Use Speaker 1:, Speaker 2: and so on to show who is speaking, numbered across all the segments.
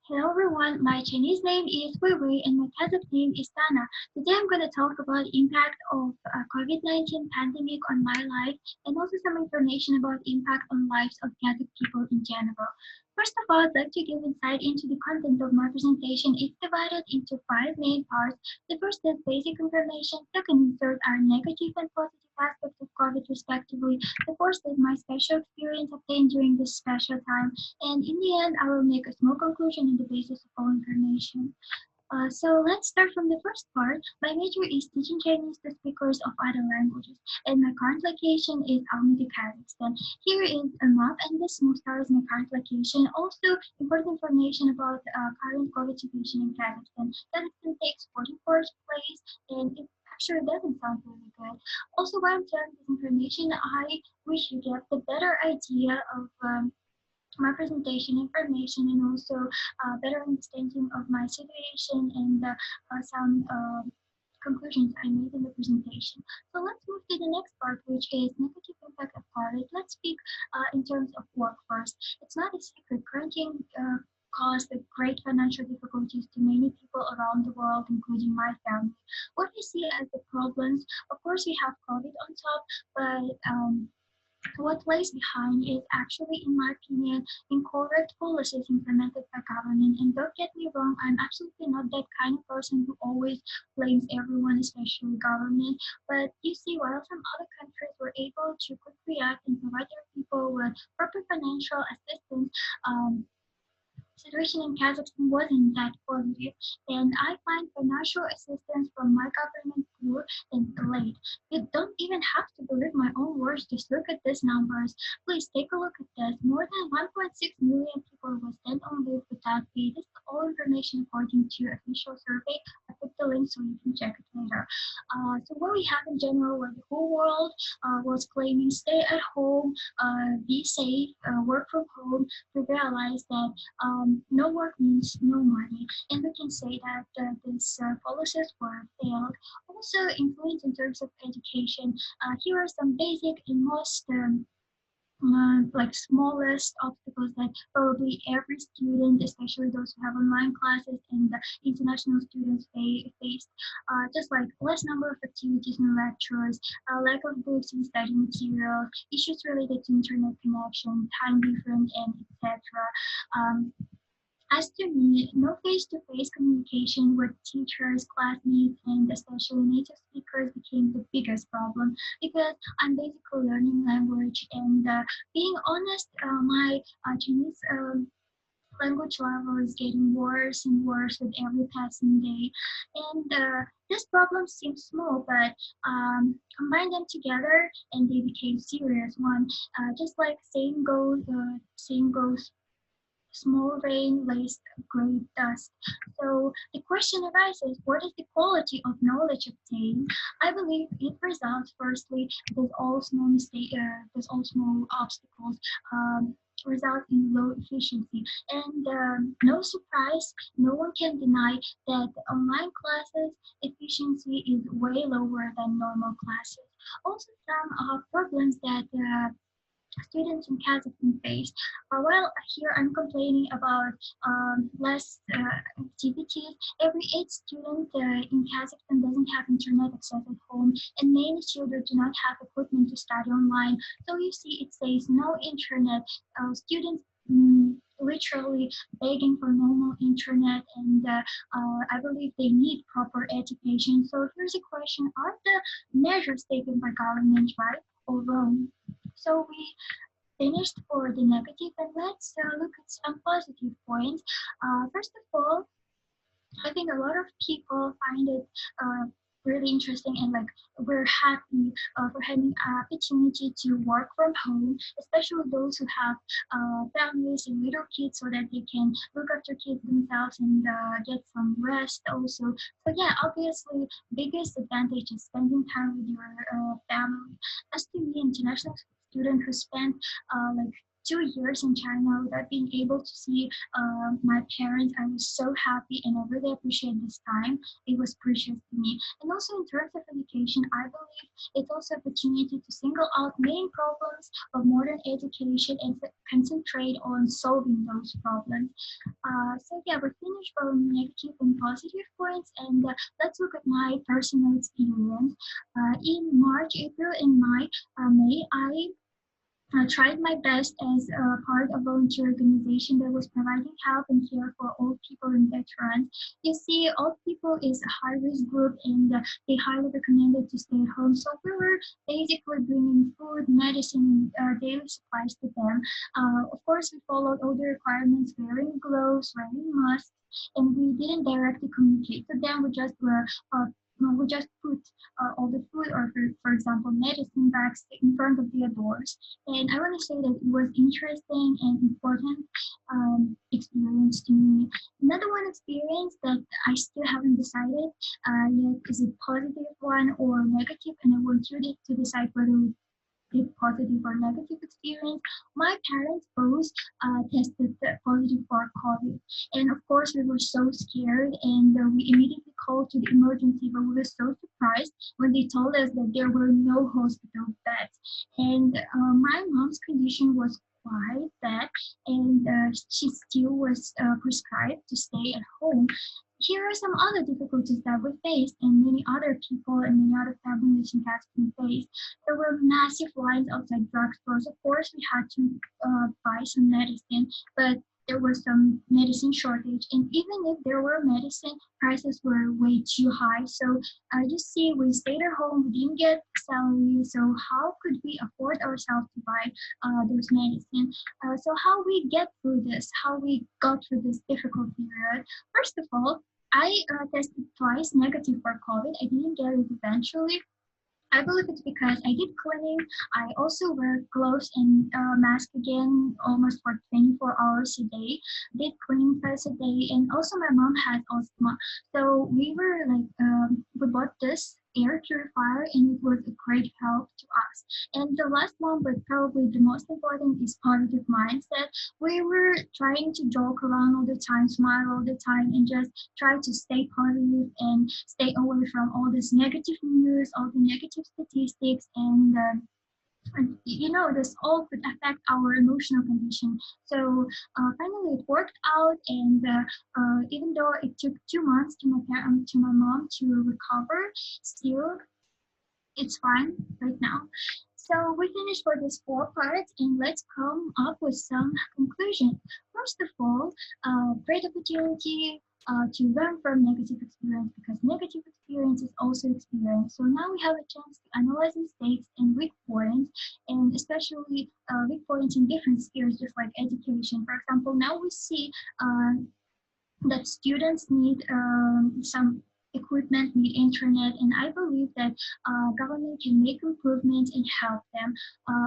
Speaker 1: Hello everyone, my Chinese name is Wei Wei and my Kazakh name is Dana. Today I'm going to talk about the impact of COVID-19 pandemic on my life and also some information about the impact on lives of Kazakh people in general. First of all, I'd like to give insight into the content of my presentation. It's divided into five main parts. The first is basic information, second and third are negative and positive aspects of COVID respectively. The fourth is my special experience obtained during this special time. And in the end, I will make a small conclusion on the basis of all information. So let's start from the first part. My major is teaching Chinese to speakers of other languages, and my current location is Almaty, Kazakhstan. Here is a map, and this small star is my current location. Also, important information about current COVID situation in Kazakhstan. Kazakhstan takes 44th place, and it actually doesn't sound really good. Also, while I'm sharing this information, I wish you get the better idea of my presentation information and also better understanding of my situation and some conclusions I made in the presentation. So let's move to the next part, which is negative impact of COVID. Let's speak in terms of work first. It's not a secret. Quarantine caused great financial difficulties to many people around the world, including my family. What we see as the problems, of course, we have COVID on top, but what lays behind is actually, in my opinion, incorrect policies implemented by government. And don't get me wrong, I'm absolutely not that kind of person who always blames everyone, especially government. But you see, while some other countries were able to quick react and provide their people with proper financial assistance, situation in Kazakhstan wasn't that positive, and I find financial assistance from my government poor and delayed. You don't even have to believe my own words, just look at these numbers. Please take a look at this. More than 1.6 million people were sent on leave without pay. This is all information according to official survey. I put the link so you can check it later. So what we have in general, where the whole world was claiming stay at home, be safe, work from home, we realized that no work means no money, and we can say that these policies were failed. Also, influence in terms of education. Here are some basic and most like smallest obstacles that probably every student, especially those who have online classes and the international students faced, just like less number of activities and lectures, lack of books and study materials, issues related to internet connection, time difference, and etc. Um, as to me, no face-to-face communication with teachers, classmates, and especially native speakers became the biggest problem because I'm basically learning language and being honest, my Chinese language level is getting worse and worse with every passing day. And this problem seems small, but combine them together and they became serious one. Just like saying goes small rain lays great dust. So the question arises, what is the quality of knowledge obtained? I believe it results firstly because all small obstacles result in low efficiency. And no surprise, no one can deny that online classes efficiency is way lower than normal classes. Also, some problems that students in Kazakhstan face. While here I'm complaining about less activities, every eighth student in Kazakhstan doesn't have internet access at home, and many children do not have equipment to study online. So you see, it says no internet. Students literally begging for normal internet, and I believe they need proper education. So here's a question: are the measures taken by government right or wrong? So we finished for the negative, and let's look at some positive points. First of all, I think a lot of people find it really interesting and like we're happy for having an opportunity to work from home, especially those who have families and little kids so that they can look after kids themselves and get some rest also. So yeah, obviously biggest advantage is spending time with your family. As to me, international student who spent like 2 years in China without being able to see my parents. I was so happy and I really appreciate this time. It was precious to me. And also in terms of education, I believe it's also opportunity to single out main problems of modern education and concentrate on solving those problems. So yeah, we're finished from negative and positive points, and let's look at my personal experience. In March, April, and May, I tried my best as a part of volunteer organization that was providing help and care for old people and veterans. You see, old people is a high risk group and they highly recommended to stay at home. So we were basically bringing food, medicine, and daily supplies to them. Of course, we followed all the requirements, wearing gloves, wearing masks, and we didn't directly communicate to them. We just put all the food or, for example, medicine bags in front of their doors. And I want to say that it was interesting and important experience to me. Another one experience that I still haven't decided yet is it positive one or negative, and I want you to decide whether positive or negative experience. My parents both tested positive for COVID. And of course, we were so scared and we immediately called to the emergency, but we were so surprised when they told us that there were no hospital beds. And my mom's condition was quite bad, and she still was prescribed to stay at home. Here are some other difficulties that we faced, and many other people and many other families in Pakistan faced. There were massive lines outside drugstores. Of course, we had to buy some medicine, but there was some medicine shortage. And even if there were medicine, prices were way too high. So you see, we stayed at home, we didn't get salary. So how could we afford ourselves to buy those medicine? So how we get through this, how we got through this difficult period. First of all, I tested twice negative for COVID. I didn't get it eventually. I believe it's because I did cleaning. I also wear gloves and mask again almost for 24 hours a day. Did cleaning twice a day, and also my mom has asthma, so we were like we bought this air purifier, and it was a great help to us. And the last one, but probably the most important, is positive mindset. We were trying to joke around all the time, smile all the time, and just try to stay positive and stay away from all this negative news, all the negative statistics, and this all could affect our emotional condition. So finally, it worked out, and even though it took 2 months to my mom to recover, still it's fine right now. So we finished for this four parts, and let's come up with some conclusion. First of all, great opportunity to learn from negative experience, because negative experience is also experience. So now we have a chance to analyze mistakes and weak points, and especially weak points in different spheres, just like education. For example, now we see that students need some equipment, need internet, and I believe that government can make improvements and help them.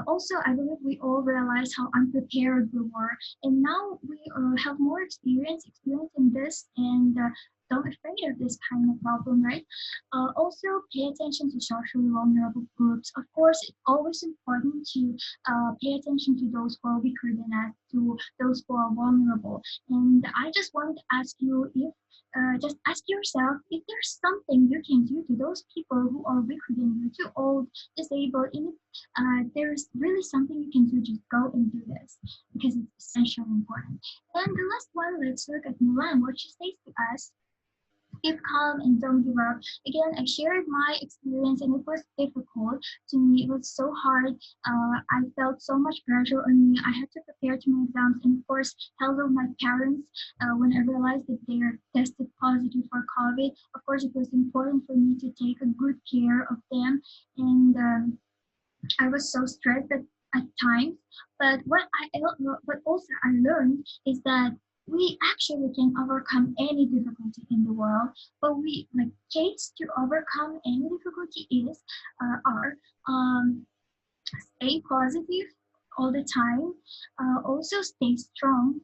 Speaker 1: Also, I believe we all realize how unprepared we were, and now we have more experience in this, and don't afraid of this kind of problem, right? Also, pay attention to socially vulnerable groups. Of course, it's always important to pay attention to those who are weaker than us, to those who are vulnerable. And I just want to ask you if just ask yourself if there's something you can do to those people who are weaker than you, too old, disabled, and if there's really something you can do, just go and do this, because it's essential and important. And the last one, let's look at Milan, what she says to us: keep calm and don't give up. Again, I shared my experience, and it was difficult to me. It was so hard. I felt so much pressure on me. I had to prepare to my exams, and of course, help my parents when I realized that they are tested positive for COVID. Of course, it was important for me to take a good care of them, and I was so stressed at times. But what also I learned is that we actually can overcome any difficulty in the world. But we like traits to overcome any difficulty is are stay positive all the time. Also stay strong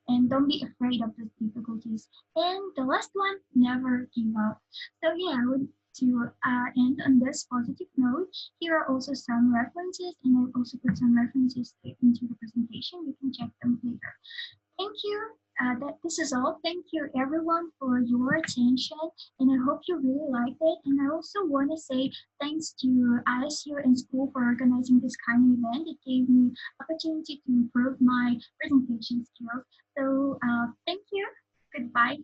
Speaker 1: and don't be afraid of those difficulties. And the last one, never give up. So yeah, I would to end on this positive note, here are also some references, and I've also put some references into the presentation. You can check them later. Thank you. This is all. Thank you, everyone, for your attention, and I hope you really liked it. And I also want to say thanks to ISU and school for organizing this kind of event. It gave me opportunity to improve my presentation skills. So thank you. Goodbye.